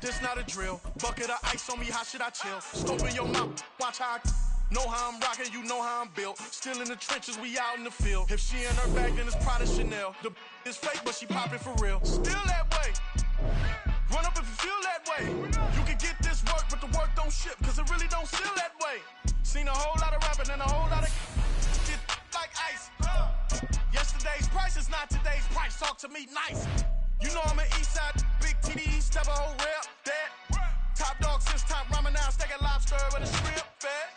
this not a drill. Bucket of ice on me, how should I chill? Scope in your mouth, watch how I know how I'm rocking, you know how I'm built. Still in the trenches, we out in the field. If she in her bag, then it's Prada Chanel. The is fake, but she poppin' for real. Still that way. Run up if you feel that way. You can get this work, but the work don't ship, cause it really don't feel that way. Seen a whole lot of rapping and a whole lot of get like ice. Yesterday's price is not today's price. Talk to me nice. You know I'm an Eastside big TD, step a whole rep, that. Top dog since top ramen now, steak and lobster with a shrimp fat.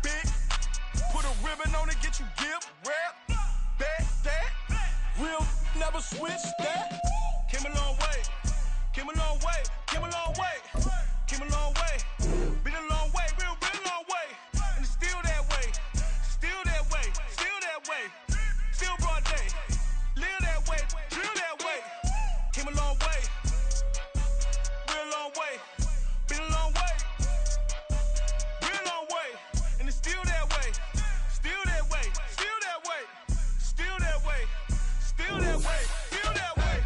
Big, put a ribbon on it, get you give, rep, bet, that. Real, never switch that. Came a long way, came a long way, came a long way, came a long way. Been a long way, real long way. And it's still that way, still that way, still that way. Still broad day, live that way, drill that way. Came a long way, real long way. Been a long way, real long way. And it's still that way, still that way, still that way, still that way, still that way, still that way.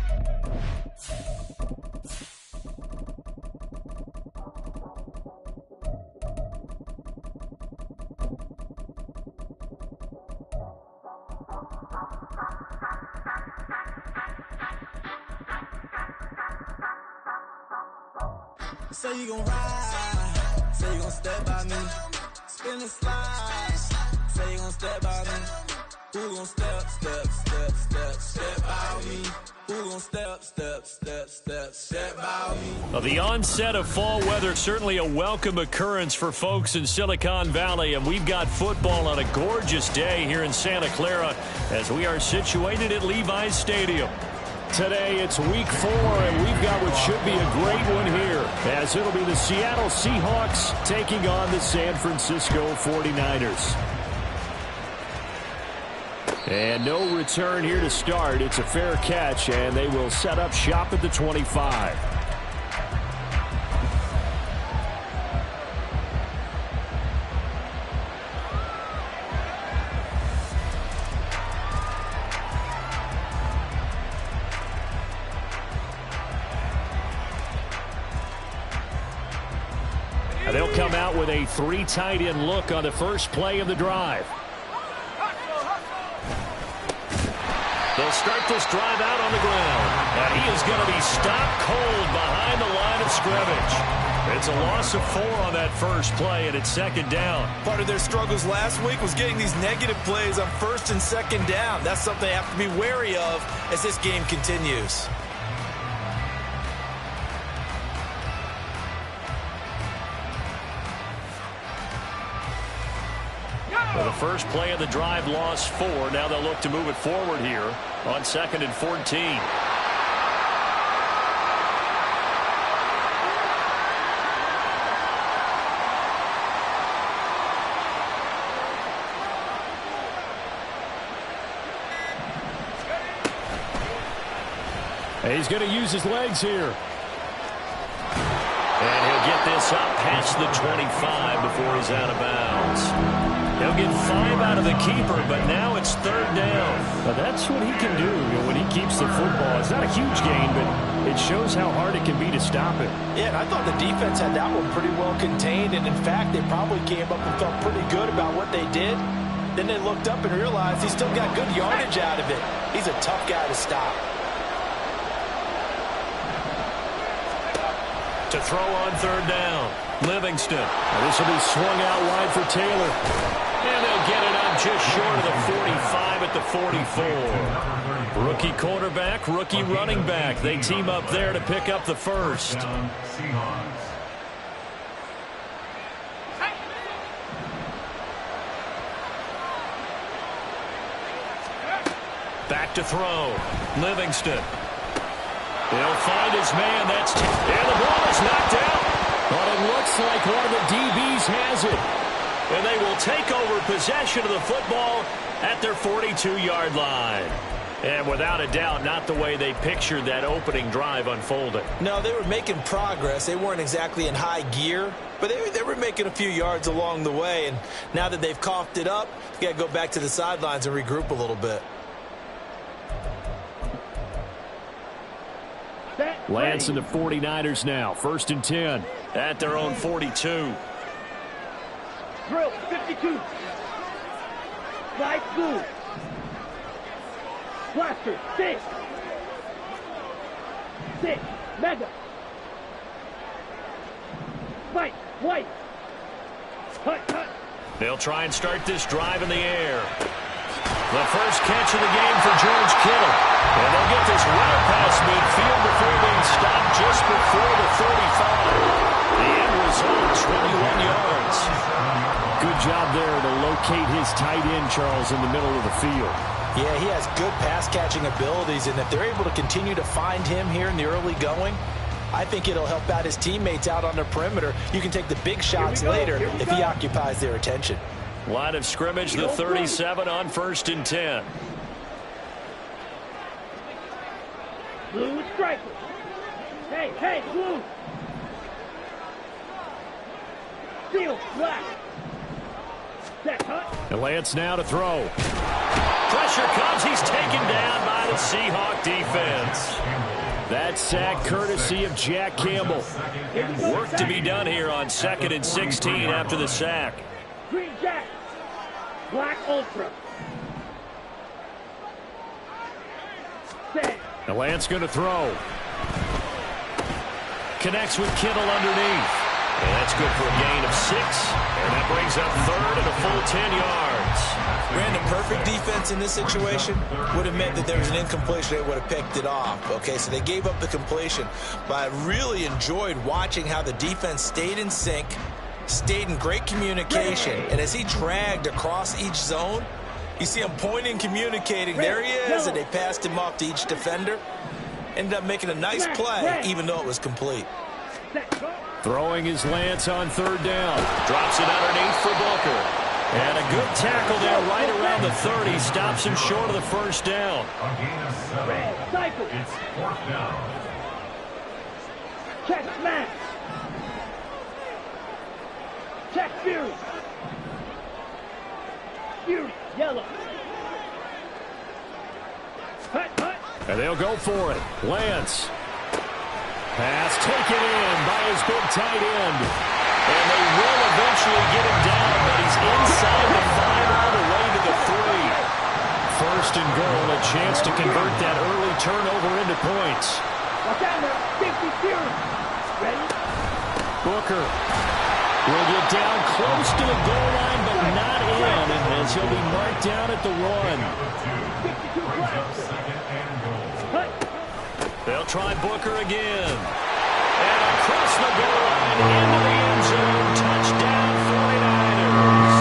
Say you gon' ride, say you gon' step by me, spin and slide, say you gon' step by me, who gon' step by me, who gon' step by me. Well, the onset of fall weather, certainly a welcome occurrence for folks in Silicon Valley, and we've got football on a gorgeous day here in Santa Clara as we are situated at Levi's Stadium. Today, it's week 4, and we've got what should be a great one here, as it'll be the Seattle Seahawks taking on the San Francisco 49ers. And no return here to start. It's a fair catch, and they will set up shop at the 25. They'll come out with a 3 tight end look on the first play of the drive. They'll start this drive out on the ground. And he is going to be stopped cold behind the line of scrimmage. It's a loss of 4 on that first play, and it's second down. Part of their struggles last week was getting these negative plays on first and second down. That's something they have to be wary of as this game continues. Well, the first play of the drive lost 4. Now they'll look to move it forward here on 2nd and 14. He's going to use his legs here. And he'll get this up past the 25 before he's out of bounds. He'll get 5 out of the keeper, but now it's 3rd down. Well, that's what he can do when he keeps the football. It's not a huge gain, but it shows how hard it can be to stop it. Yeah, and I thought the defense had that one pretty well contained, and in fact, they probably came up and felt pretty good about what they did. Then they looked up and realized he still got good yardage out of it. He's a tough guy to stop. To throw on 3rd down, Livingston. This will be swung out wide for Taylor. And they'll get it up just short of the 45 at the 44. Rookie quarterback, rookie running back. They team up there to pick up the first. Back to throw. Livingston. He'll find his man. And the ball is knocked out. But it looks like one of the DBs has it. And they will take over possession of the football at their 42-yard line. And without a doubt, not the way they pictured that opening drive unfolding. No, they were making progress. They weren't exactly in high gear, but they were making a few yards along the way. And now that they've coughed it up, you got to go back to the sidelines and regroup a little bit. Set. Lance and the 49ers now. 1st and 10 at their own 42. Drill, 52. Slide blue. Blaster, 6. 6. Mega. Fight, white. Hut, hut. They'll try and start this drive in the air. The first catch of the game for George Kittle. And they'll get this well past midfield before being stopped just before the 35. The end result, 21 yards. Good job there to locate his tight end, Charles, in the middle of the field. Yeah, he has good pass-catching abilities, and if they're able to continue to find him here in the early going, I think it'll help out his teammates out on the perimeter. You can take the big shots later if he occupies their attention. Line of scrimmage, the 37 on 1st and 10. Blue striker. Hey, hey, blue. Steel, black. Set, hut. And Lance now to throw. Pressure comes. He's taken down by the Seahawk defense. That sack courtesy of Jack Campbell. Work to be done here on 2nd and 16 after the sack. Green Jack. Black Ultra. Set. And Lance going to throw. Connects with Kittle underneath. And that's good for a gain of 6. And that brings up 3rd and a full 10 yards. Brandon, perfect defense in this situation would have meant that there was an incompletion. They would have picked it off. Okay, so they gave up the completion. But I really enjoyed watching how the defense stayed in sync, stayed in great communication. And as he dragged across each zone, you see him pointing, communicating. There he is, and they passed him off to each defender. Ended up making a nice play, even though it was complete. Throwing his Lance on 3rd down. Drops it underneath for Booker. And a good tackle there right around the 30. Stops him short of the 1st down. Cycle. It's 4th down. Check smash. Check Fury. Fury, yellow. Hut, hut. And they'll go for it. Lance. Pass taken in by his big tight end. And they will eventually get him down, but he's inside the 5 all the way to the 3. 1st and goal, a chance to convert that early turnover into points. Watch out now. 50 Fury. Ready? Booker will get down close to the goal line, but not in, as he'll be marked down at the 1. 62 Blaster. Hut. They'll try Booker again. And across the goal line into the end zone. Touchdown 49ers.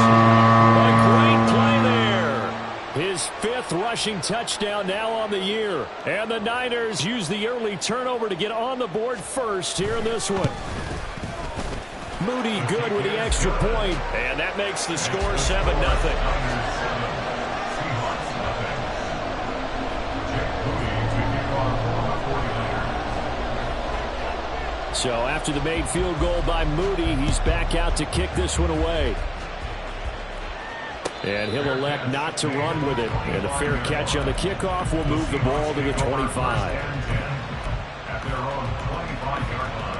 A great play there. His 5th rushing touchdown now on the year. And the Niners use the early turnover to get on the board first here in this one. Moody good with the extra point. And that makes the score 7-0. So after the made field goal by Moody, he's back out to kick this one away. And he'll elect not to run with it. And a fair catch on the kickoff will move the ball to the 25. At their own 25-yard line.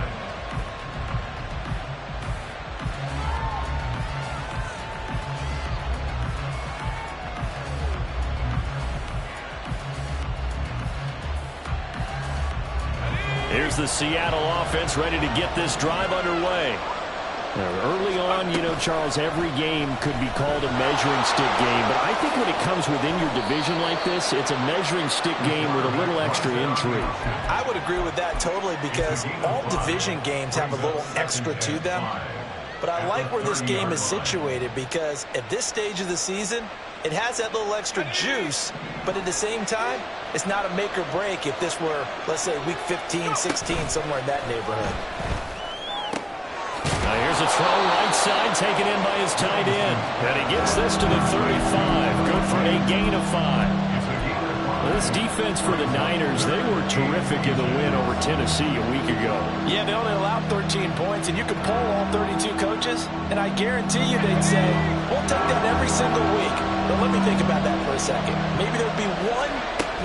Here's the Seattle offense ready to get this drive underway. Early on, you know, Charles, every game could be called a measuring stick game. But I think when it comes within your division like this, it's a measuring stick game with a little extra intrigue. I would agree with that totally, because all division games have a little extra to them. But I like where this game is situated, because at this stage of the season, it has that little extra juice, but at the same time, it's not a make or break if this were, let's say, week 15, 16, somewhere in that neighborhood. Now here's a throw right side taken in by his tight end. And he gets this to the 35. Good for a gain of 5. This defense for the Niners, they were terrific in the win over Tennessee a week ago. Yeah, they only allowed 13 points, and you could poll all 32 coaches, and I guarantee you they'd say, we'll take that every single week. But let me think about that for a second. Maybe there'd be one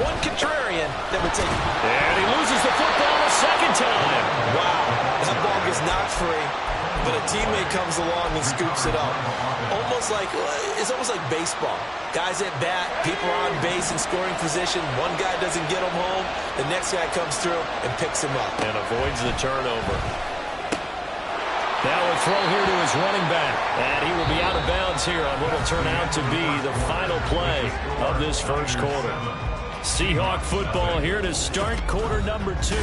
one contrarian that would take. And he loses the football a second time. Wow, that ball gets knocked free, but a teammate comes along and scoops it up. It's almost like baseball. Guys at bat, people are on base in scoring position. One guy doesn't get him home. The next guy comes through and picks him up. And avoids the turnover. Now a throw here to his running back. And he will be out of bounds here on what will turn out to be the final play of this first quarter. Seahawk football here to start quarter number 2.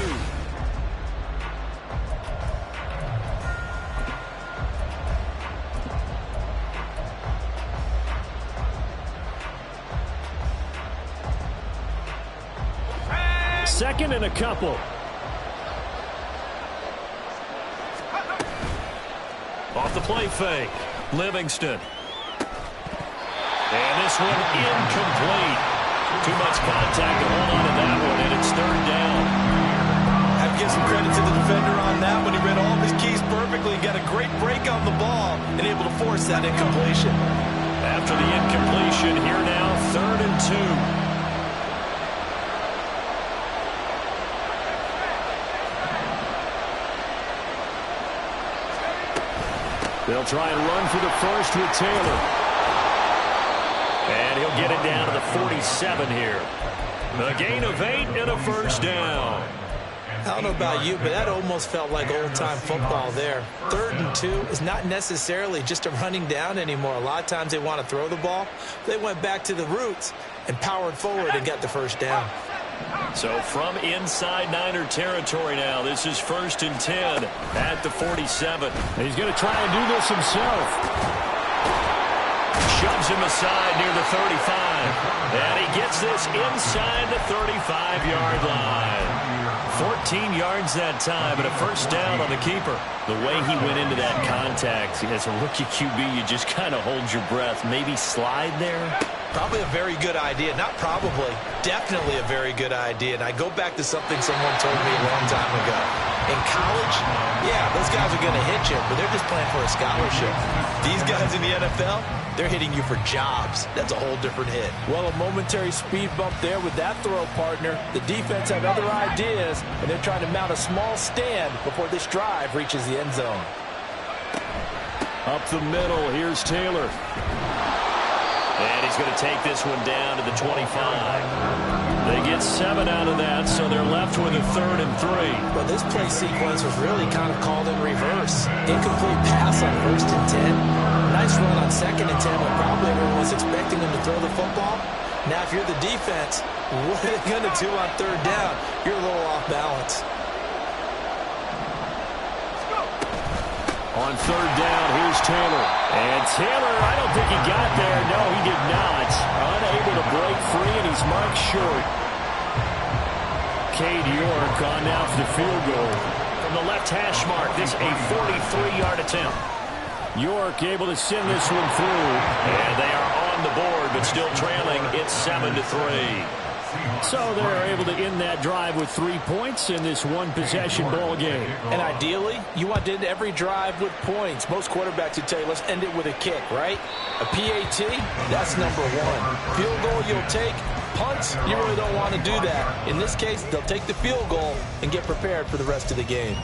Second and a couple. Off the play fake. Livingston. And this one incomplete. Too much contact to hold on to that one, and it's third down. I have to give some credit to the defender on that one. He read all of his keys perfectly, got a great break on the ball, and able to force that incompletion. After the incompletion, here now, 3rd and 2. They'll try and run for the first with Taylor. And he'll get it down to the 47 here. A gain of 8 and a first down. I don't know about you, but that almost felt like old-time football there. 3rd and 2 is not necessarily just a running down anymore. A lot of times they want to throw the ball. They went back to the roots and powered forward and got the first down. So from inside Niner territory now, this is 1st and 10 at the 47. And he's going to try and do this himself. Shoves him aside near the 35. And he gets this inside the 35-yard line. 14 yards that time and a first down on the keeper. The way he went into that contact, as a rookie QB, you just kind of hold your breath. Maybe slide there? Probably a very good idea. Not probably. Definitely a very good idea. And I go back to something someone told me a long time ago. In college, yeah, those guys are going to hit you, but they're just playing for a scholarship. These guys in the NFL, they're hitting you for jobs. That's a whole different hit. Well, a momentary speed bump there with that throw, partner. The defense have other ideas, and they're trying to mount a small stand before this drive reaches the end zone. Up the middle, here's Taylor. And he's going to take this one down to the 25. They get 7 out of that, so they're left with a 3rd and 3. Well, this play sequence was really kind of called in reverse. Incomplete pass on 1st and 10. Nice run on 2nd and 10 when probably everyone was expecting him to throw the football. Now, if you're the defense, what are they going to do on 3rd down? You're a little off balance. On 3rd down, here's Taylor. And Taylor, I don't think he got there. No, he did not. Unable to break free, and he's marked short. Cade York on now for the field goal. From the left hash mark, this a 43-yard attempt. York able to send this one through. And they are on the board, but still trailing. It's 7-3. So they're able to end that drive with 3 points in this one-possession ball game. And ideally, you want to end every drive with points. Most quarterbacks would tell you, let's end it with a kick, right? A PAT, that's number 1. Field goal you'll take. Punts, you really don't want to do that. In this case, they'll take the field goal and get prepared for the rest of the game.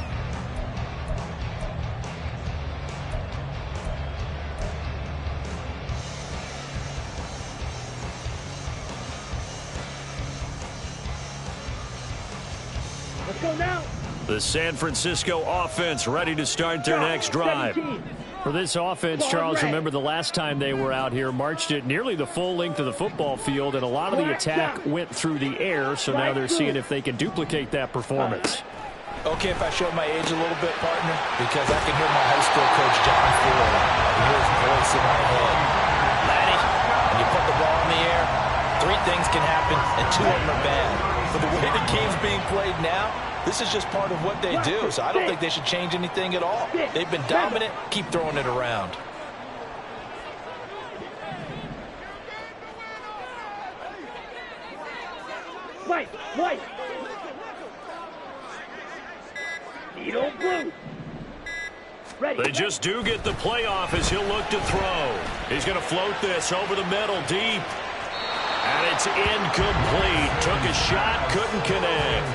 Let's go now. The San Francisco offense ready to start their next drive. 17. For this offense, Charles, remember the last time they were out here, marched it nearly the full length of the football field, and a lot of the attack went through the air, so now they're seeing if they can duplicate that performance. Okay, if I show my age a little bit, partner, because I can hear my high school coach, John Ford. I can hear his voice in my head. Laddie, when you put the ball in the air, 3 things can happen, and 2 of them are bad. But the way the game's being played now, this is just part of what they do, so I don't think they should change anything at all. They've been dominant. Keep throwing it around. White. Needle blue. Ready. They just do get the playoff as he'll look to throw. He's going to float this over the middle deep. And it's incomplete. Took a shot, couldn't connect.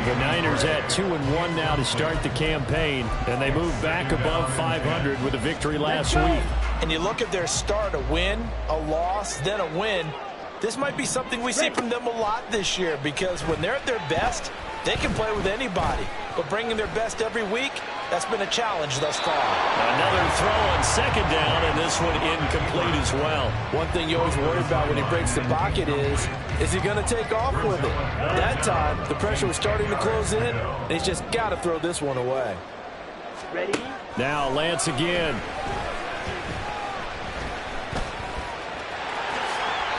The Niners at 2-1 now to start the campaign, and they move back above 500 with a victory last week. And you look at their start, a win, a loss, then a win. This might be something we see from them a lot this year, because when they're at their best, they can play with anybody. But bringing their best every week, that's been a challenge thus far. Another throw on second down, and this one incomplete as well. One thing you always worry about when he breaks the pocket is he going to take off with it? That time, the pressure was starting to close in, and he's just got to throw this one away. Ready? Now Lance again.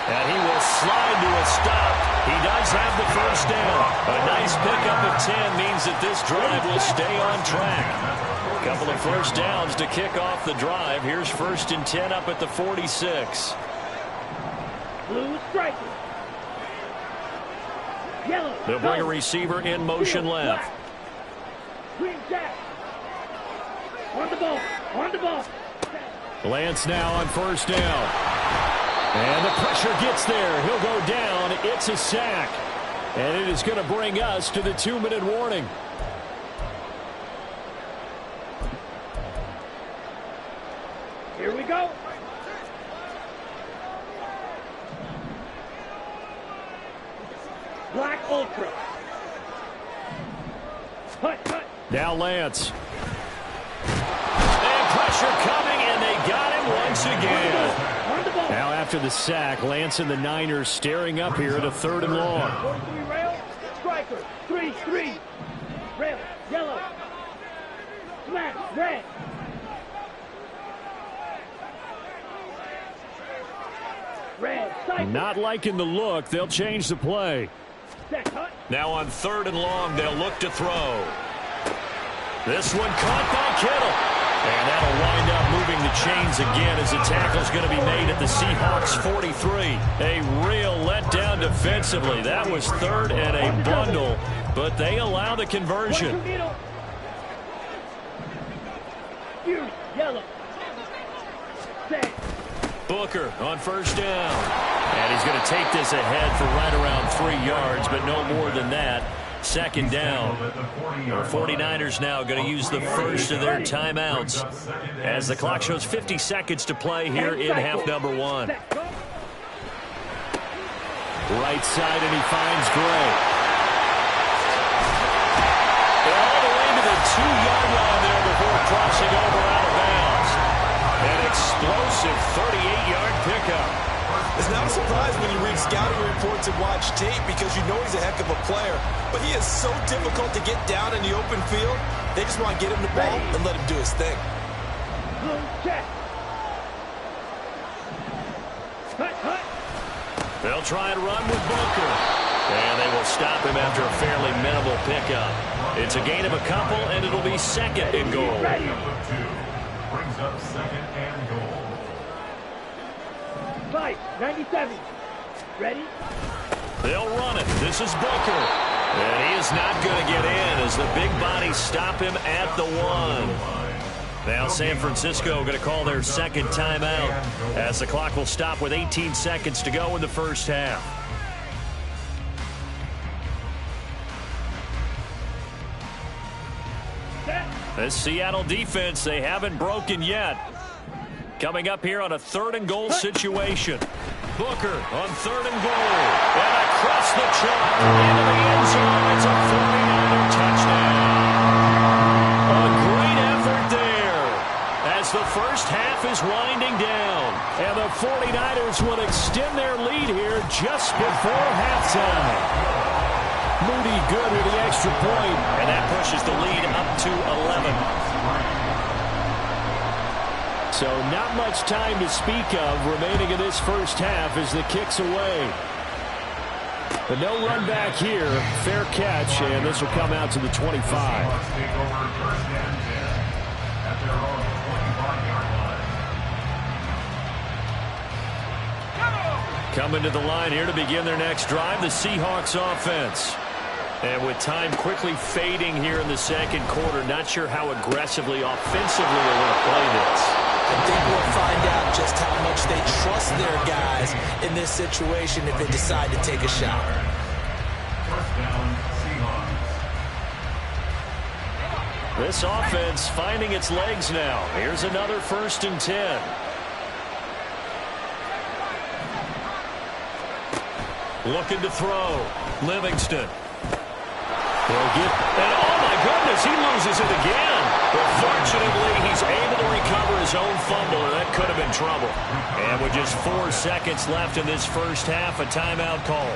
And he will slide to a stop. He does have the first down. A nice pickup of 10 means that this drive will stay on track. A couple of first downs to kick off the drive. Here's 1st and 10 up at the 46. Blue striker. Yellow. They'll bring a receiver in motion left. Green jack. On the ball. On the ball. Lance now on 1st down. And the pressure gets there. He'll go down. It's a sack. And it is going to bring us to the 2-minute warning. Here we go. Black Ultra. Hut. Now Lance. And pressure coming, and they got him once again. Now after the sack, Lance and the Niners staring up here at a 3rd and long. 4-3 rail. Striker. 3-3. Rail. Yellow. Smash. Red. Red. Cycle. Not liking the look. They'll change the play. Set. Hut. Now on 3rd and long, they'll look to throw. This one caught by Kittle. And that'll wind up moving the chains again as the tackle's going to be made at the Seahawks 43. A real letdown defensively. That was 3rd and a bundle, but they allow the conversion. Yellow. Set. Booker on 1st down. And he's going to take this ahead for right around 3 yards, but no more than that. 2nd down. The 49ers now going to use the first of their timeouts as the clock shows 50 seconds to play here in half number 1. Right side, and he finds Gray. All the way to the 2-yard line there before crossing over out of bounds. An explosive 38-yard pickup. It's not a surprise when you read scouting reports and watch tape, because you know he's a heck of a player. But he is so difficult to get down in the open field. They just want to get him the ball and let him do his thing. Blue check. Hut. They'll try and run with Booker. And they will stop him after a fairly minimal pickup. It's a gain of a couple, and it'll be 2nd and goal. Ready. Brings up 2nd and goal. 97. Ready? They'll run it. This is Booker. And he is not going to get in as the big bodies stop him at the 1. Now San Francisco going to call their 2nd timeout as the clock will stop with 18 seconds to go in the first half. This Seattle defense, they haven't broken yet. Coming up here on a 3rd and goal situation. Booker on 3rd and goal. And across the chalk into the end zone. It's a 49er touchdown. A great effort there as the first half is winding down. And the 49ers will extend their lead here just before halftime. Moody good with the extra point. And that pushes the lead up to 11. So not much time to speak of remaining in this first half as the kick's away. But no run back here. Fair catch, and this will come out to the 25. Coming to the line here to begin their next drive, the Seahawks offense. And with time quickly fading here in the second quarter, not sure how aggressively, offensively they want to play this. I think we'll find out just how much they trust their guys in this situation if they decide to take a shot. First down, Seahawks. This offense finding its legs now. Here's another 1st and 10. Looking to throw. Livingston. They'll get, and oh my goodness, he loses it again. But fortunately, he's able to recover his own fumble, or that could have been trouble. And with just 4 seconds left in this first half, a timeout call.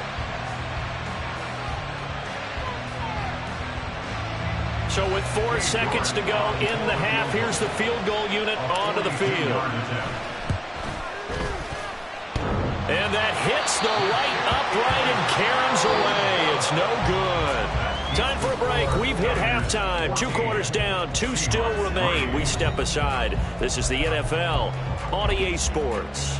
So with 4 seconds to go in the half, here's the field goal unit onto the field. And that hits the right upright and caroms away. It's no good. Time for a break. We've hit halftime. 2 quarters down. 2 still remain. We step aside. This is the NFL on EA Sports.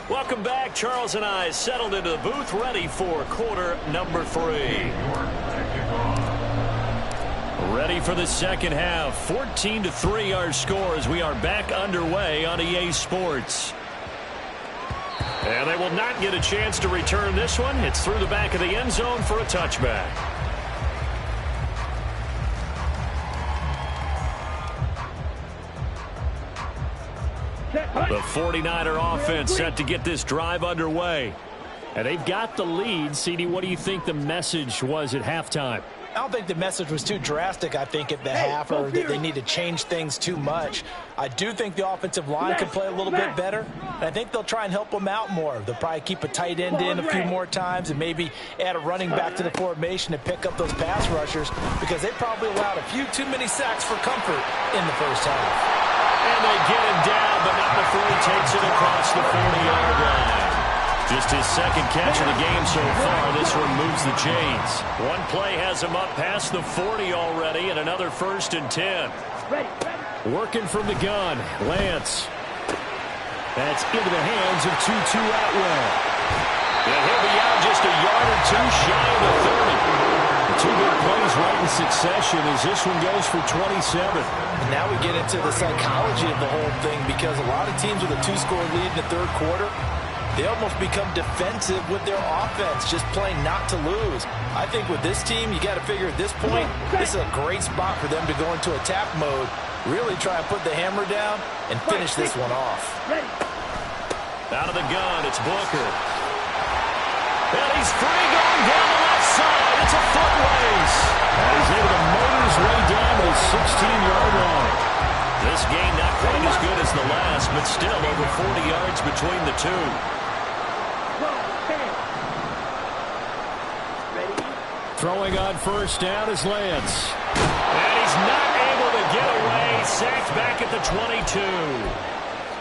Welcome back. Charles and I settled into the booth, ready for quarter number 3. Ready for the second half. 14-3 our score as we are back underway on EA Sports. And they will not get a chance to return this one. It's through the back of the end zone for a touchback. The 49er offense set to get this drive underway. And they've got the lead. CD, what do you think the message was at halftime? I don't think the message was too drastic, I think, at the half, or that they need to change things too much. I do think the offensive line can play a little bit better, and I think they'll try and help them out more. They'll probably keep a tight end in a few more times and maybe add a running back to the formation and pick up those pass rushers, because they probably allowed a few too many sacks for comfort in the first half. And they get him down, but not before he takes it across the 40-yard line. Just his second catch of the game so far. This one moves the chains. One play has him up past the 40 already, and another 1st and 10. Working from the gun, Lance. That's into the hands of Tutu Atwell. And he'll be out just a yard or 2 shy of the 30. 2 big plays right in succession as this one goes for 27. And now we get into the psychology of the whole thing, because a lot of teams with a 2-score lead in the third quarter, they almost become defensive with their offense, just playing not to lose. I think with this team, you got to figure at this point, this is a great spot for them to go into attack mode, really try and put the hammer down and finish this one off. Out of the gun, it's Booker. And he's free going down the left side. It's a foot race. And he's able to motor his way down to the 16-yard line. This game not quite as good as the last, but still over 40 yards between the two. Throwing on first down is Lance. And he's not able to get away. Sacked back at the 22.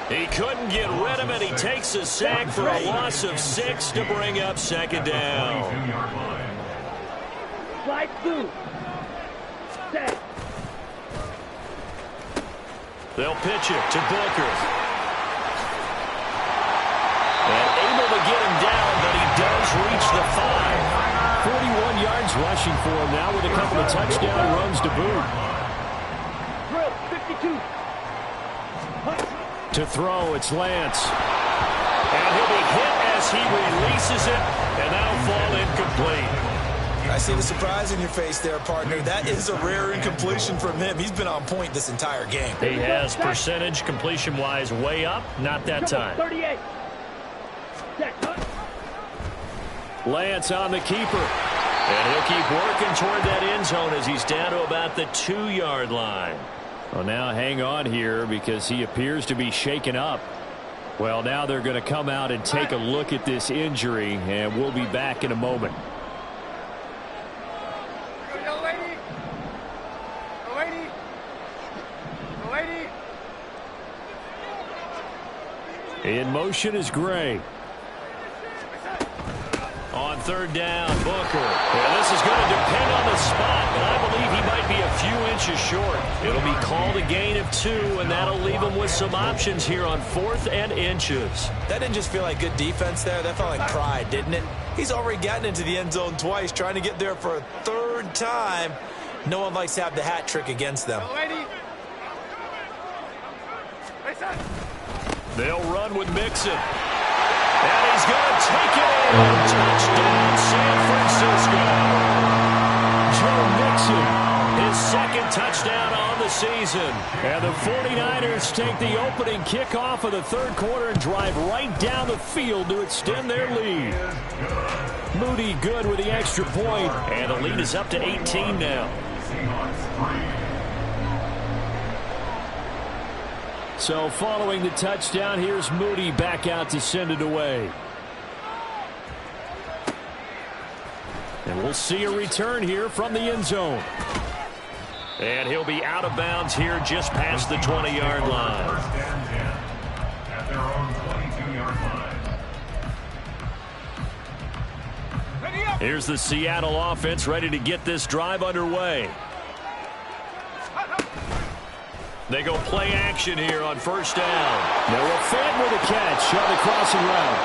He couldn't get rid of it. He takes a sack for a loss of 6 to bring up second down. Slide through. Set. They'll pitch it to Booker. And able to get him down, but he does reach the 5. 41 yards rushing for him now with a couple of touchdown runs to boot. Drill, 52. To throw, it's Lance. And he'll be hit as he releases it, and that'll fall incomplete. I see the surprise in your face there, partner. That is a rare incompletion from him. He's been on point this entire game. He has percentage completion-wise way up, not that time. 38. Set. Lance on the keeper. And he'll keep working toward that end zone as he's down to about the 2-yard line. Well, now hang on here because he appears to be shaken up. Well, now they're going to come out and take a look at this injury, and we'll be back in a moment. In motion is Gray. On third down, Booker. Well, this is going to depend on the spot, but I believe he might be a few inches short. It'll be called a gain of 2, and that'll leave him with some options here on 4th and inches. That didn't just feel like good defense there. That felt like pride, didn't it? He's already gotten into the end zone twice, trying to get there for a third time. No one likes to have the hat trick against them. They'll run with Mixon. And he's going to take it in. Touchdown, San Francisco. Joe Mixon, his second touchdown on the season. And the 49ers take the opening kickoff of the third quarter and drive right down the field to extend their lead. Moody good with the extra point, and the lead is up to 18 now. So following the touchdown, here's Moody back out to send it away. And we'll see a return here from the end zone. And he'll be out of bounds here just past the 20-yard line. First and 10 at their own 22-yard line. Here's the Seattle offense ready to get this drive underway. They go play action here on first down. Noah Fant with a catch on the crossing route.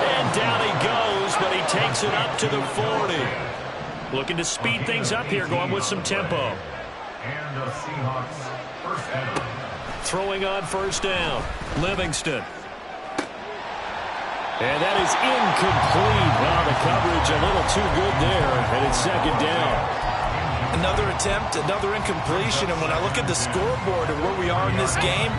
And down he goes, but he takes it up to the 40. Looking to speed things up here, going with some tempo. And the Seahawks first down. Throwing on first down, Livingston. And that is incomplete. Well, the coverage a little too good there, and it's second down. Another attempt, another incompletion, and when I look at the scoreboard and where we are in this game,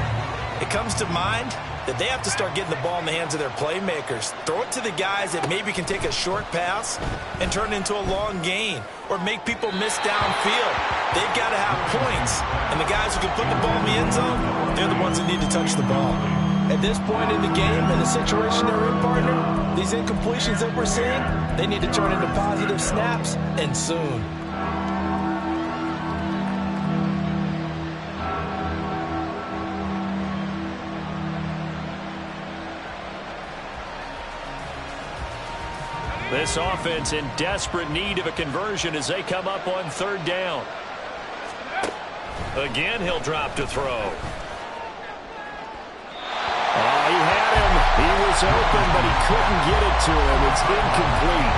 it comes to mind that they have to start getting the ball in the hands of their playmakers. Throw it to the guys that maybe can take a short pass and turn it into a long gain or make people miss downfield. They've got to have points, and the guys who can put the ball in the end zone, they're the ones that need to touch the ball. At this point in the game, in the situation they're in, partner, these incompletions that we're seeing, they need to turn into positive snaps, and soon. This offense in desperate need of a conversion as they come up on third down. Again, he'll drop to throw. He had him. He was open, but he couldn't get it to him. It's incomplete.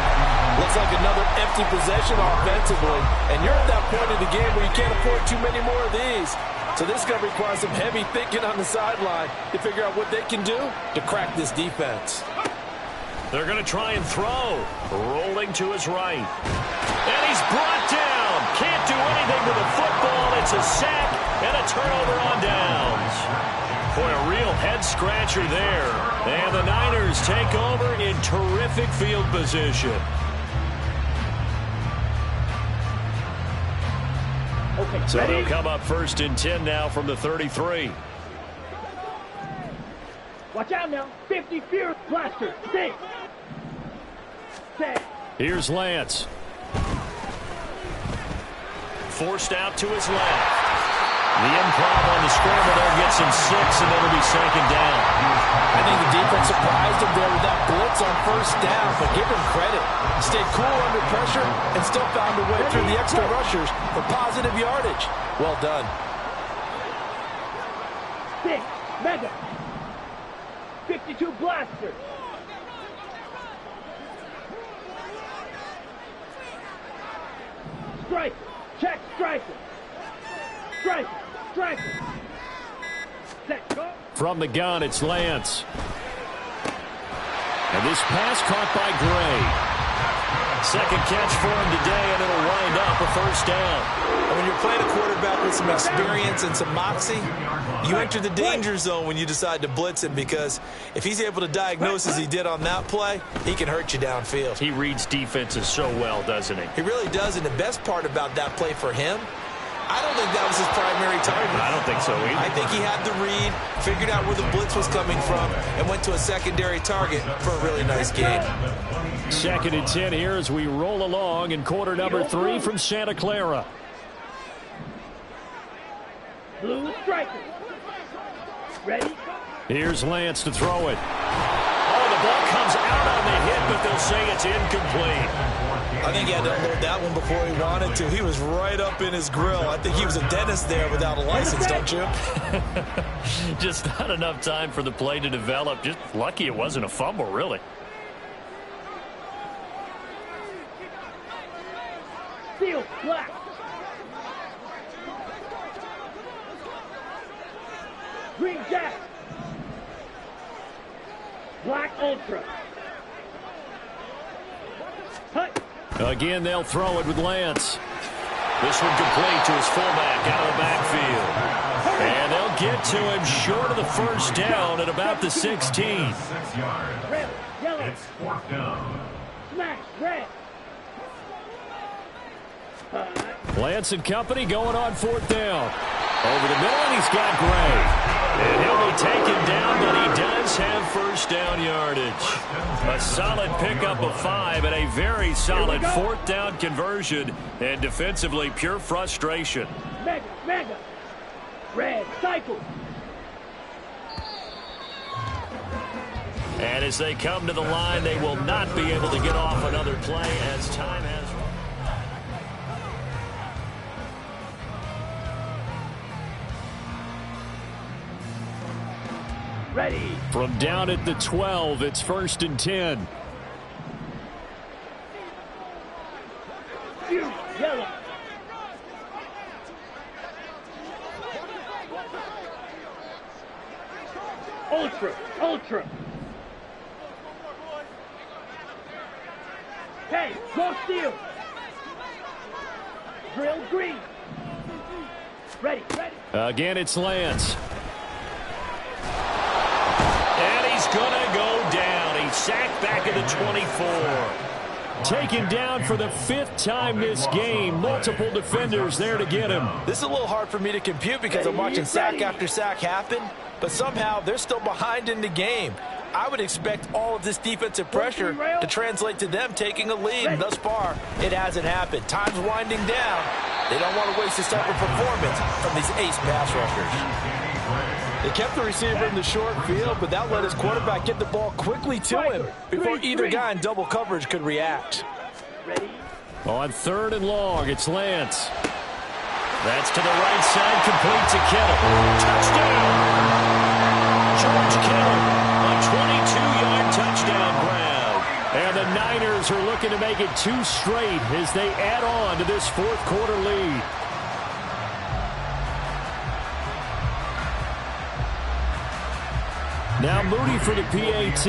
Looks like another empty possession offensively. And you're at that point in the game where you can't afford too many more of these. So this is going to require some heavy thinking on the sideline to figure out what they can do to crack this defense. They're going to try and throw. Rolling to his right. And he's brought down. Can't do anything with the football. It's a sack and a turnover on downs. Boy, a real head-scratcher there. And the Niners take over in terrific field position. Okay, So ready? they'll come up first and 10 now from the 33. Watch out now. 50 Fear Blaster. 6. 7. Here's Lance. Forced out to his left. The improv on the scramble there gets him 6, and it'll be second down. I think the defense surprised him there with that blitz on first down, but give him credit. He stayed cool under pressure and still found a way through the extra rushers for positive yardage. Well done. 6. Mega. 52 Blaster. Striker. Check striker. Striker. Striker. Set. Go. From the gun, it's Lance. And this pass caught by Gray. Second catch for him today, and it'll wind up a first down. And when you're playing a quarterback with some experience and some moxie, you enter the danger zone when you decide to blitz him, because if he's able to diagnose as he did on that play, he can hurt you downfield. He reads defenses so well, doesn't he? He really does, and the best part about that play for him, I don't think that was his primary target. I don't think so either. I think he had the read, figured out where the blitz was coming from, and went to a secondary target for a really nice game. Second and 10 here as we roll along in quarter number 3 from Santa Clara. Blue striker. Ready? Here's Lance to throw it. Oh, the ball comes out on the hit, but they'll say it's incomplete. I think he had to unload that one before he wanted to. He was right up in his grill. I think he was a dentist there without a license, don't you? Just not enough time for the play to develop. Just lucky it wasn't a fumble, really. Steel, black. Green Jack. Black Ultra. Cut. Again, they'll throw it with Lance. This one complete to his fullback out of the backfield. And they'll get to him short of the first down at about the 16. 6 yards. Red, yellow. It's 4th down. Smash, red. Lance and company going on 4th down. Over the middle, and he's got Gray. And he'll be taken down, but he does have first down yardage. A solid pickup of 5 and a very solid 4th down conversion. And defensively, pure frustration. Mega. Red, cycle. And as they come to the line, they will not be able to get off another play as time has run. Ready. From down at the 12, it's 1st and 10. Fuse, yellow. Ultra. Hey, go steel. Drill green. Ready. Again, it's Lance. And he's going to go down. He's sacked back at the 24. Taken down for the 5th time this game. Multiple defenders there to get him. This is a little hard for me to compute because I'm watching sack after sack happen, but somehow they're still behind in the game. I would expect all of this defensive pressure to translate to them taking a lead, and thus far, it hasn't happened. Time's winding down. They don't want to waste this type of performance from these ace pass rushers. They kept the receiver in the short field, but that let his quarterback get the ball quickly to him before either guy in double coverage could react. On 3rd and long, it's Lance. That's to the right side, complete to Kittle. Touchdown! George Kittle, a 22-yard touchdown grab. And the Niners are looking to make it 2 straight as they add on to this 4th quarter lead. Now Moody for the PAT.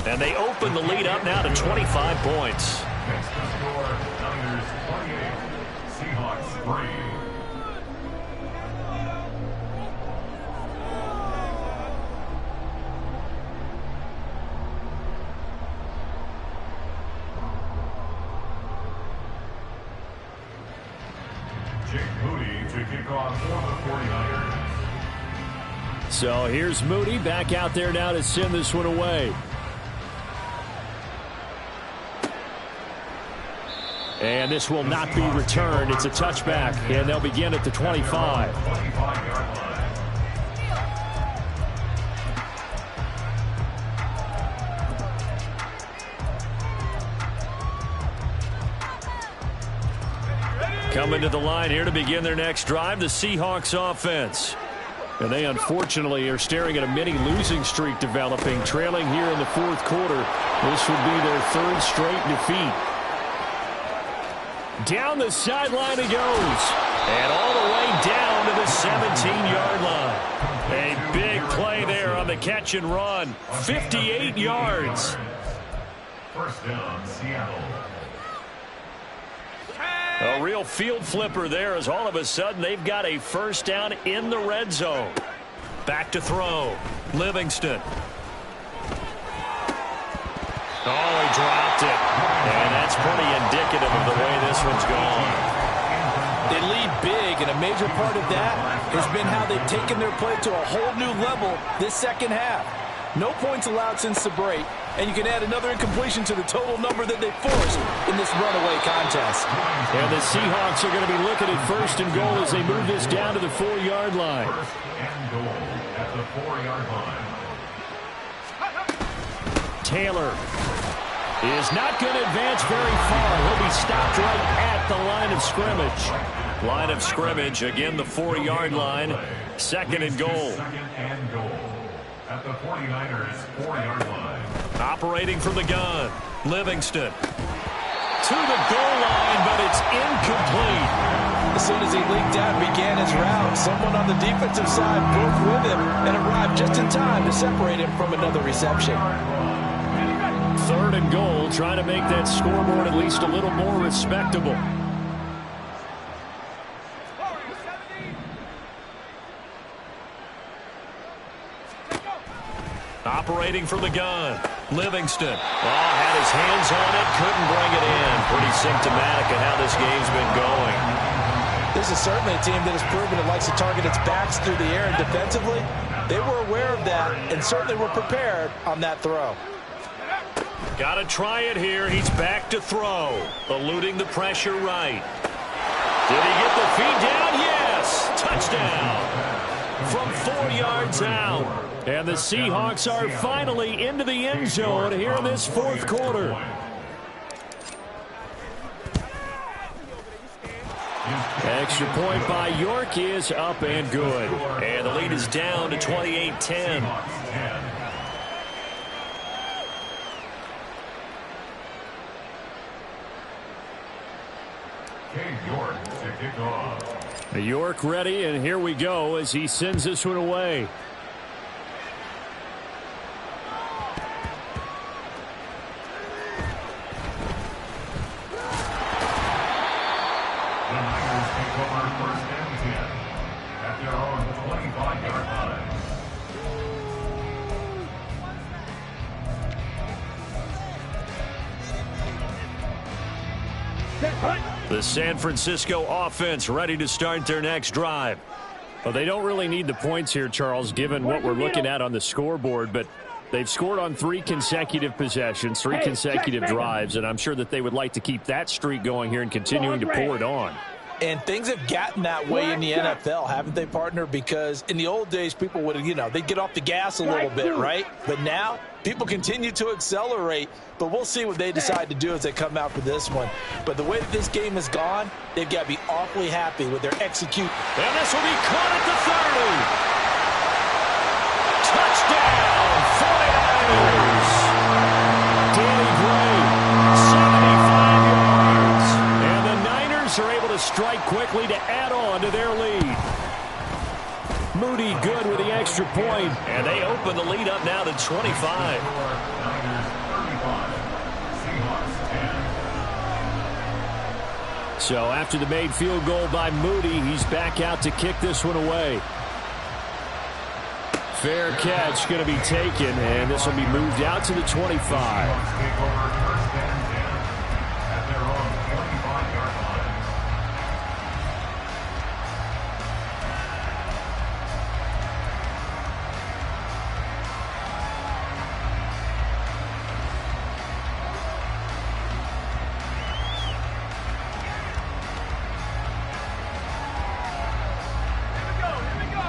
And they open the lead up now to 25 points. Next to score, Niners 28, Seahawks 3. Jake Moody to kick off for the 49ers. So here's Moody back out there now to send this one away. And this will not be returned. It's a touchback, and they'll begin at the 25. 25-yard line. Coming to the line here to begin their next drive, the Seahawks offense. And they unfortunately are staring at a mini losing streak developing, trailing here in the 4th quarter. This would be their 3rd straight defeat. Down the sideline he goes. And all the way down to the 17-yard line. A big play there on the catch and run. 58 yards. First down, Seattle. A real field flipper there as all of a sudden they've got a first down in the red zone. Back to throw. Livingston. Oh, he dropped it. And that's pretty indicative of the way this one's gone. They lead big, and a major part of that has been how they've taken their play to a whole new level this second half. No points allowed since the break, and you can add another incompletion to the total number that they forced in this runaway contest. And the Seahawks are going to be looking at 1st and goal as they move this down to the 4-yard line. 1st and goal at the 4-yard line. Taylor is not going to advance very far. He'll be stopped right at the line of scrimmage. Line of scrimmage, again the 4-yard line. 2nd and goal. 2nd and goal at the 49ers 4-yard line. Operating from the gun, Livingston. To the goal line, but it's incomplete. As soon as he leaked out and began his route, someone on the defensive side broke with him and arrived just in time to separate him from another reception. 3rd and goal, trying to make that scoreboard at least a little more respectable. Operating from the gun, Livingston. Oh, had his hands on it, couldn't bring it in. Pretty symptomatic of how this game's been going. This is certainly a team that has proven it likes to target its backs through the air, and defensively, they were aware of that and certainly were prepared on that throw. Got to try it here. He's back to throw. Eluding the pressure right. Did he get the feet down? Yes! Touchdown! From 4 yards out. And the Seahawks are finally into the end zone here in this 4th quarter. Extra point by York is up and good. And the lead is down to 28-10. York to kick off. York ready, and here we go as he sends this one away. The San Francisco offense ready to start their next drive. Well, they don't really need the points here, Charles, given what we're looking at on the scoreboard, but they've scored on 3 consecutive possessions, 3 consecutive drives, and I'm sure that they would like to keep that streak going here and continuing to pour it on. And things have gotten that way in the NFL, haven't they, partner? Because in the old days, people would, they'd get off the gas a little bit, right? But now, people continue to accelerate, but we'll see what they decide to do as they come out for this one. But the way that this game has gone, they've got to be awfully happy with their execute. And this will be caught at the 30. Touchdown, 49ers! Danny Gray, 75 yards. And the Niners are able to strike quickly to add on to their lead. Moody good with the extra point, and they open the lead up now to 25. So after the made field goal by Moody, he's back out to kick this one away. Fair catch going to be taken, and this will be moved out to the 25.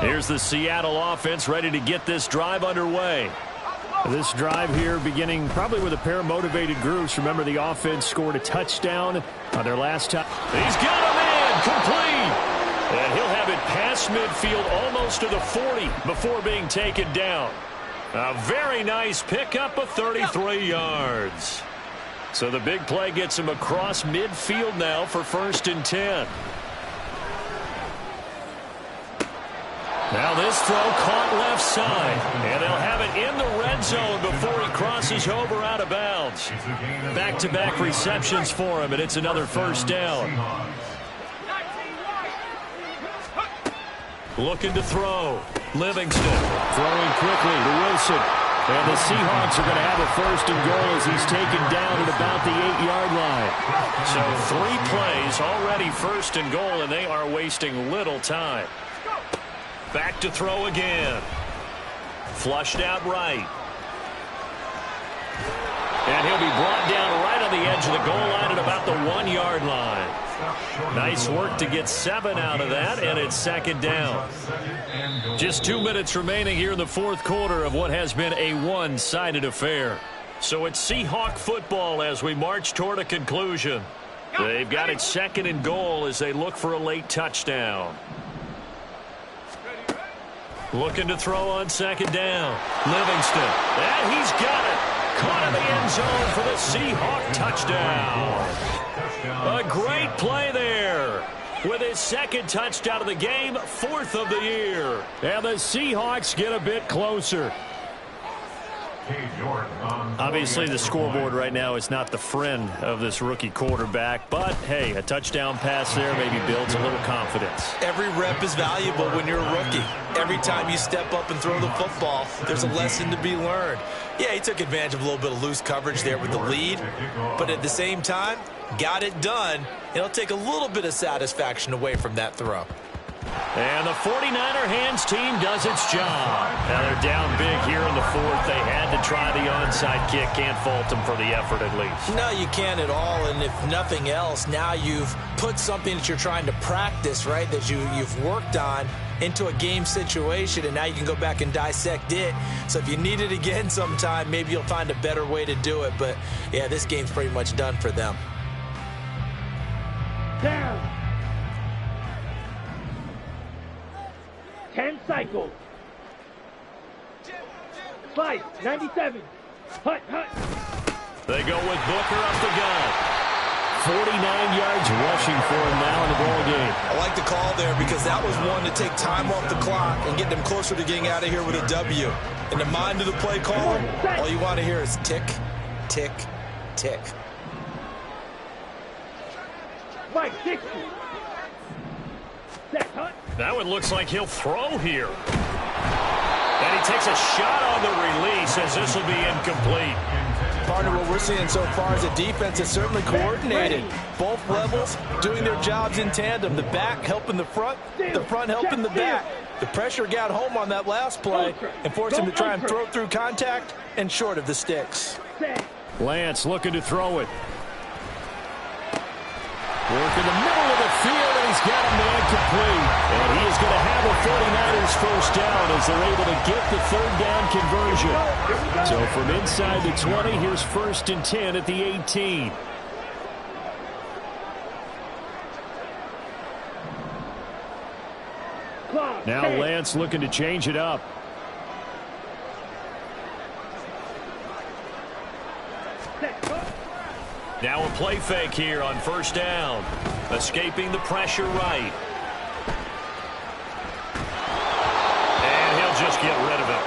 Here's the Seattle offense ready to get this drive underway. This drive here beginning probably with a pair of motivated groups. Remember, the offense scored a touchdown on their last time. He's got a man complete. And he'll have it past midfield almost to the 40 before being taken down. A very nice pickup of 33 yards. So the big play gets him across midfield now for 1st and 10. Now this throw caught left side, and they'll have it in the red zone before he crosses over out of bounds. Back-to-back receptions for him, and it's another 1st down. Looking to throw. Livingston throwing quickly to Wilson. And the Seahawks are going to have a 1st and goal as he's taken down at about the 8-yard line. So 3 plays already 1st and goal, and they are wasting little time. Back to throw again. Flushed out right. And he'll be brought down right on the edge of the goal line at about the 1-yard line. Nice work to get 7 out of that, and it's 2nd down. Just 2 minutes remaining here in the 4th quarter of what has been a one-sided affair. So it's Seahawk football as we march toward a conclusion. They've got it 2nd and goal as they look for a late touchdown. Looking to throw on 2nd down. Livingston. And he's got it. Caught at the end zone for the Seahawk touchdown. A great play there. With his second touchdown of the game, 4th of the year. And the Seahawks get a bit closer. Obviously, the scoreboard right now is not the friend of this rookie quarterback. But, hey, a touchdown pass there maybe builds a little confidence. Every rep is valuable when you're a rookie. Every time you step up and throw the football, there's a lesson to be learned. Yeah, he took advantage of a little bit of loose coverage there with the lead. But at the same time, got it done. It'll take a little bit of satisfaction away from that throw. And the 49er hands team does its job. Now they're down big here in the 4th. They had to try the onside kick. Can't fault them for the effort at least. No, you can't at all. And if nothing else, now you've put something that you're trying to practice, right, that you've worked on into a game situation, and now you can go back and dissect it. So if you need it again sometime, maybe you'll find a better way to do it. But, yeah, this game's pretty much done for them. Down. 10 cycles. Slice, 97. Hut. They go with Booker up the gut. 49 yards rushing for him now in the ball game. I like the call there because that was one to take time off the clock and get them closer to getting out of here with a W. In the mind of the play caller, all you want to hear is tick, tick, tick. Mike, 60. Set, hut. That one looks like he'll throw here. And he takes a shot on the release as this will be incomplete. Partner, what we're seeing so far is a defense that's certainly coordinated. Both levels doing their jobs in tandem. The back helping the front helping the back. The pressure got home on that last play and forced him to try and throw through contact and short of the sticks. Lance looking to throw it. Work in the middle of the field, and he's got a man complete. And he is going to have a 49ers first down as they're able to get the 3rd down conversion. So from inside the 20, here's 1st and 10 at the 18. Now Lance looking to change it up. Now a play fake here on 1st down. Escaping the pressure right. And he'll just get rid of it.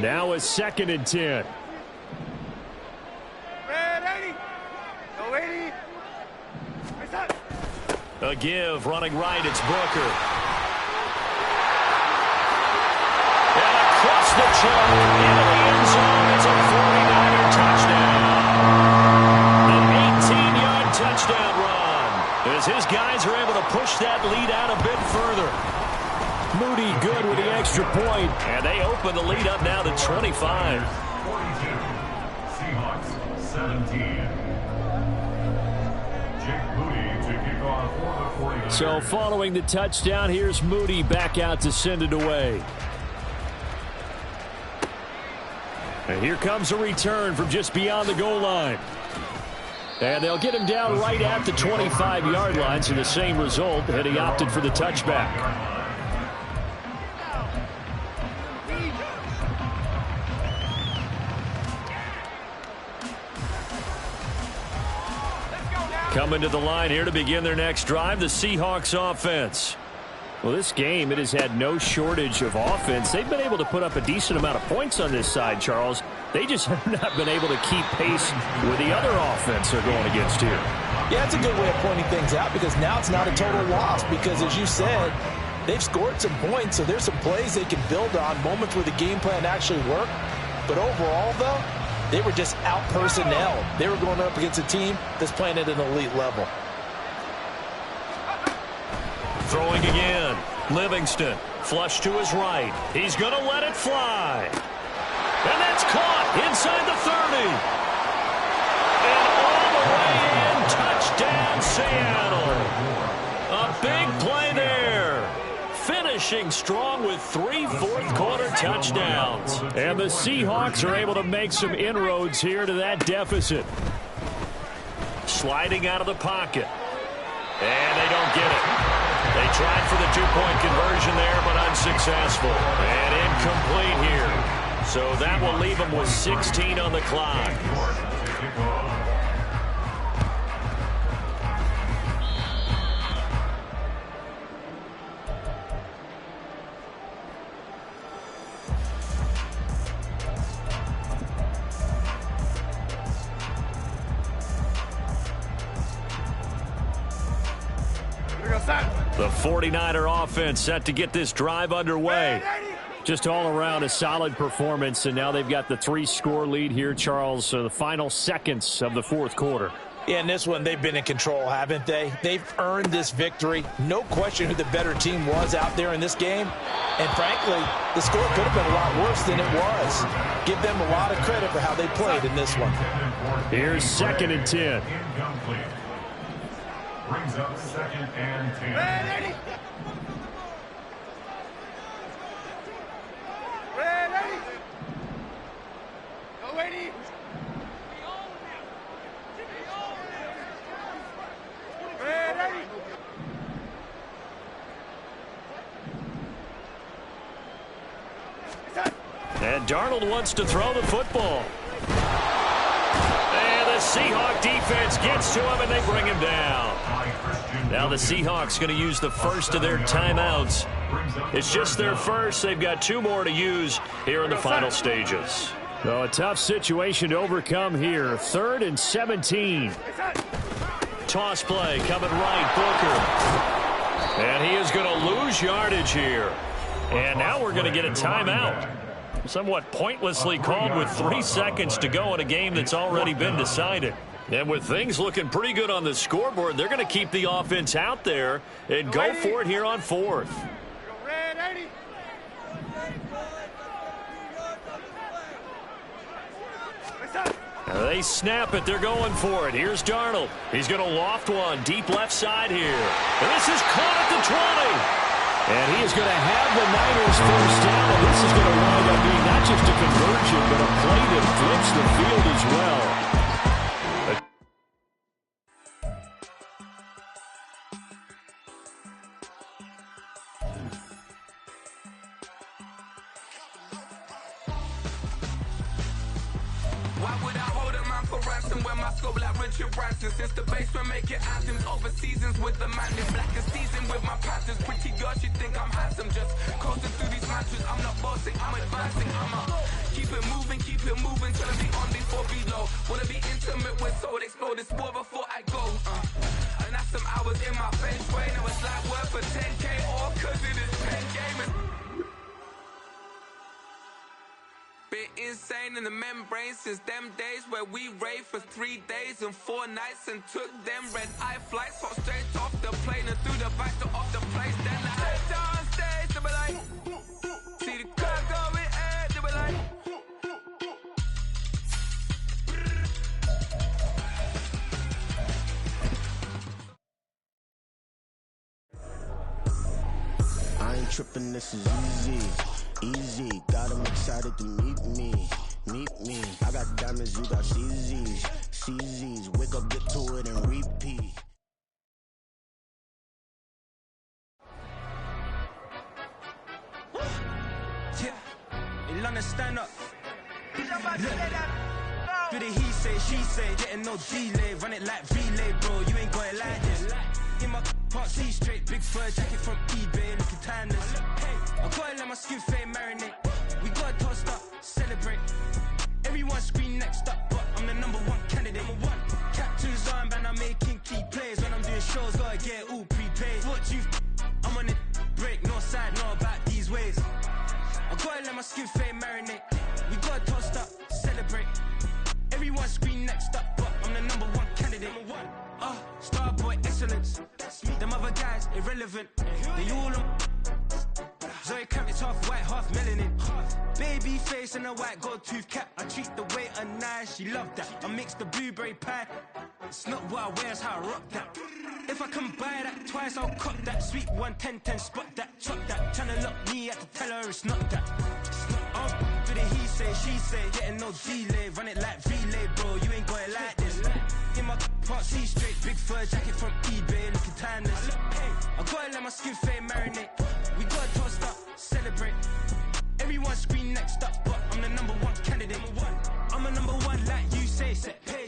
Now a 2nd and 10. A give, running right, it's Booker. And across the chalk, into the end zone, it's a 49er touchdown. An 18-yard touchdown run. As his guys are able to push that lead out a bit further. Moody good with the extra point. And they open the lead up now to 25. 42. Seahawks 17. So following the touchdown, here's Moody back out to send it away. And here comes a return from just beyond the goal line. And they'll get him down right at the 25-yard line, so the same result, and he opted for the touchback. Coming to the line here to begin their next drive, the Seahawks offense. Well, this game, it has had no shortage of offense. They've been able to put up a decent amount of points on this side, Charles. They just have not been able to keep pace with the other offense they're going against here. Yeah, it's a good way of pointing things out because now it's not a total loss because, as you said, they've scored some points, so there's some plays they can build on, moments where the game plan actually worked. But overall, though, they were just out-personnel. They were going up against a team that's playing at an elite level. Throwing again. Livingston, flush to his right. He's going to let it fly. And that's caught inside the 30. And all the way in, touchdown Seattle. A big play there. Finishing strong with 3 fourth-quarter touchdowns. And the Seahawks are able to make some inroads here to that deficit. sliding out of the pocket. And they don't get it. They tried for the two-point conversion there, but unsuccessful. And incomplete here. So that will leave them with 16 on the clock. The 49er offense set to get this drive underway. Just all around a solid performance, and now they've got the 3-score lead here, Charles. So the final seconds of the fourth quarter. Yeah, in this one, they've been in control, haven't they? They've earned this victory. No question who the better team was out there in this game. And frankly, the score could have been a lot worse than it was. Give them a lot of credit for how they played in this one. Here's 2nd and 10. Incomplete. Brings up 2nd and 10. Ready? Ready? Go, Eddie. Ready? And Darnold wants to throw the football. And the Seahawk defense gets to him, and they bring him down. Now the Seahawks going to use the first of their timeouts. It's just their first. They've got 2 more to use here in the final stages. So a tough situation to overcome here. 3rd and 17. Toss play coming right, Booker. And he is going to lose yardage here. And now we're going to get a timeout. Somewhat pointlessly called with 3 seconds to go in a game that's already been decided. And with things looking pretty good on the scoreboard, they're going to keep the offense out there and go for it here on 4th. Ready? They snap it. They're going for it. Here's Darnold. He's going to loft one deep left side here. And this is caught at the 20. And he is going to have the Niners first down. And this is going to wind up being not just a conversion, but a play that flips the field as well. Since the basement making anthems over seasons with the man in black and season with my patterns. Pretty girl, she think I'm handsome. Just coasting through these matches. I'm not bossing, I'm advancing. I'ma keep it moving till I be on before below. Wanna be intimate with soul, explode this war before I go. And that's some hours in my bench way. Now it's like work for 10K or cause it is 10 gamers. Been insane in the membrane since them days where we raved for 3 days and 4 nights and took them red eye flights, hop straight off the plane and through the back door of the place. Then I head down stage, they be like, see the crowd going ahead, they be like. I ain't tripping, this is easy. Easy, got 'em excited to meet me. I got diamonds, you got CZs. Wake up, get to it, and repeat. Yeah, in London, stand up. Do the he say, she say, getting no delay. Run it like relay, bro, you ain't got it like this. In my part, see straight, big fur jacket from eBay, looking timeless. Hey, I gotta let my skin fade marinate. We gotta toast up, celebrate. Everyone scream next up, but I'm the #1 candidate. Captain's armband, I'm making key plays. When I'm doing shows, gotta get it all prepaid. What you I'm on it, break, no side, know about these ways. I gotta let my skin fade marinate. We gotta toast up, celebrate. Everyone scream next up, but I'm the #1 candidate. Starboy excellence. Them other guys irrelevant. They all on. Zoe Kravitz half white, half melanin. Baby face and a white gold tooth cap. I treat the waiter nice, she love that. I mix the blueberry pie. It's not what I wear, it's how I rock that. If I can buy that twice, I'll cut that. Sweet 110, spot that, chop that. Tryna lock me, I have to tell her it's not that. Do the he say, she say, getting no delay. Run it like relay, bro, you ain't got it like this. In my can't see straight. Big fur jacket from eBay, looking timeless. I gotta let my skin fade marinate. We gotta toast up, celebrate. Everyone scream next up, but I'm the number one candidate. I'm a number one like you say.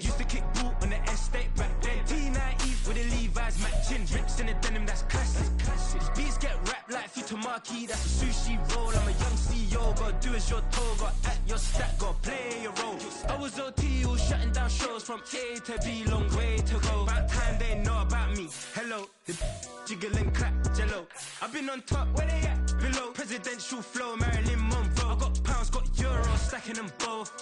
Used to kick ball on the estate back then. T90 with the Levi's matching. Rips in the denim, that's classic. These beats get wrapped like Futamaki, that's a sushi roll. I'm a young CEO, gotta do as you're told. Gotta act your stat, gotta play your role. I was OT, all shutting down shows from A to B, long way to go. About time they know about me. Hello, the jiggle and clap, jello. I've been on top, where they at? Below, presidential flow, Marilyn Monroe. I got pounds, got euros, stacking them both.